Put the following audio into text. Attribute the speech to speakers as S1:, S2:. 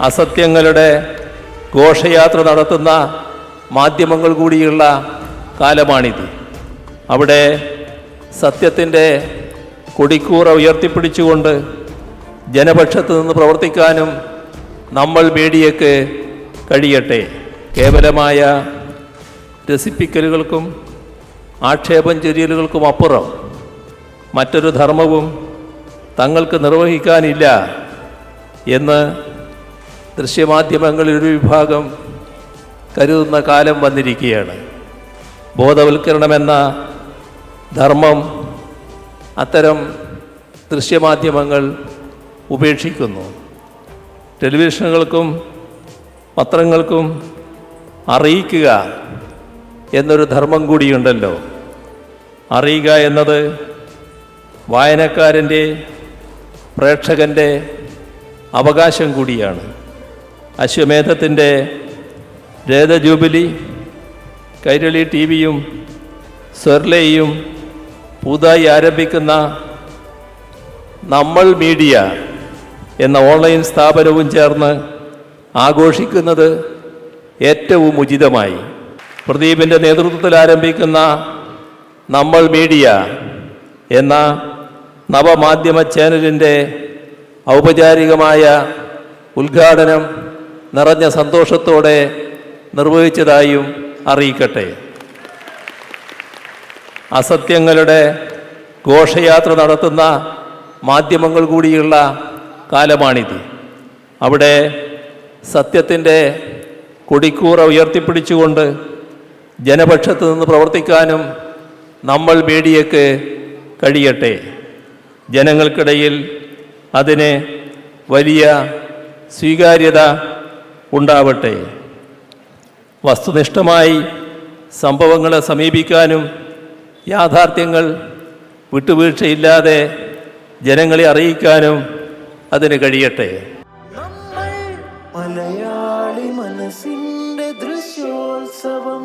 S1: അസത്യങ്ങളുടെ ഘോഷയാത്ര നടത്തുന്ന മാധ്യമങ്ങൾ കൂടിയുള്ള കാലമാണിത്. അവിടെ സത്യത്തിൻ്റെ കൊടിക്കൂറ ഉയർത്തിപ്പിടിച്ചുകൊണ്ട് ജനപക്ഷത്ത് നിന്ന് പ്രവർത്തിക്കാനും നമ്മൾ മീഡിയയ്ക്ക് കഴിയട്ടെ. കേവലമായ രസിപ്പിക്കലുകൾക്കും ആക്ഷേപം ചൊരിയലുകൾക്കും അപ്പുറം മറ്റൊരു ധർമ്മവും തങ്ങൾക്ക് നിർവഹിക്കാനില്ല എന്ന് ദൃശ്യമാധ്യമങ്ങളിലൊരു വിഭാഗം കരുതുന്ന കാലം വന്നിരിക്കുകയാണ്. ബോധവൽക്കരണമെന്ന ധർമ്മം അത്തരം ദൃശ്യമാധ്യമങ്ങൾ ഉപേക്ഷിക്കുന്നു. ടെലിവിഷനുകൾക്കും പത്രങ്ങൾക്കും അറിയിക്കുക എന്നൊരു ധർമ്മം കൂടിയുണ്ടല്ലോ. അറിയുക എന്നത് വായനക്കാരൻ്റെ, പ്രേക്ഷകൻ്റെ അവകാശം കൂടിയാണ്. അശ്വമേധത്തിൻ്റെ രേതജൂബിലി, കൈരളി ടി വിയും സ്വർലയും പുതുതായി ആരംഭിക്കുന്ന നമ്മൾ മീഡിയ എന്ന ഓൺലൈൻ സ്ഥാപനവും ചേർന്ന് ആഘോഷിക്കുന്നത് ഏറ്റവും ഉചിതമായി. പ്രദീപിൻ്റെ നേതൃത്വത്തിൽ ആരംഭിക്കുന്ന നമ്മൾ മീഡിയ എന്ന നവമാധ്യമ ചാനലിൻ്റെ ഔപചാരികമായ ഉദ്ഘാടനം നിറഞ്ഞ സന്തോഷത്തോടെ നിർവഹിച്ചതായും അറിയിക്കട്ടെ. അസത്യങ്ങളുടെ ഘോഷയാത്ര നടത്തുന്ന മാധ്യമങ്ങൾ കൂടിയുള്ള കാലമാണിത്. അവിടെ സത്യത്തിൻ്റെ കൊടിക്കൂറ ഉയർത്തിപ്പിടിച്ചുകൊണ്ട് ജനപക്ഷത്ത് നിന്ന് പ്രവർത്തിക്കാനും നമ്മൾ മീഡിയയ്ക്ക് കഴിയട്ടെ. ജനങ്ങൾക്കിടയിൽ അതിന് വലിയ സ്വീകാര്യത ഉണ്ടാവട്ടെ. വസ്തുനിഷ്ഠമായി സംഭവങ്ങളെ സമീപിക്കാനും യാഥാർത്ഥ്യങ്ങൾ വിട്ടുവീഴ്ചയില്ലാതെ ജനങ്ങളെ അറിയിക്കാനും അതിന് കഴിയട്ടെ.
S2: മലയാളി മനസ്സിന്റെ ദൃശ്യോത്സവം.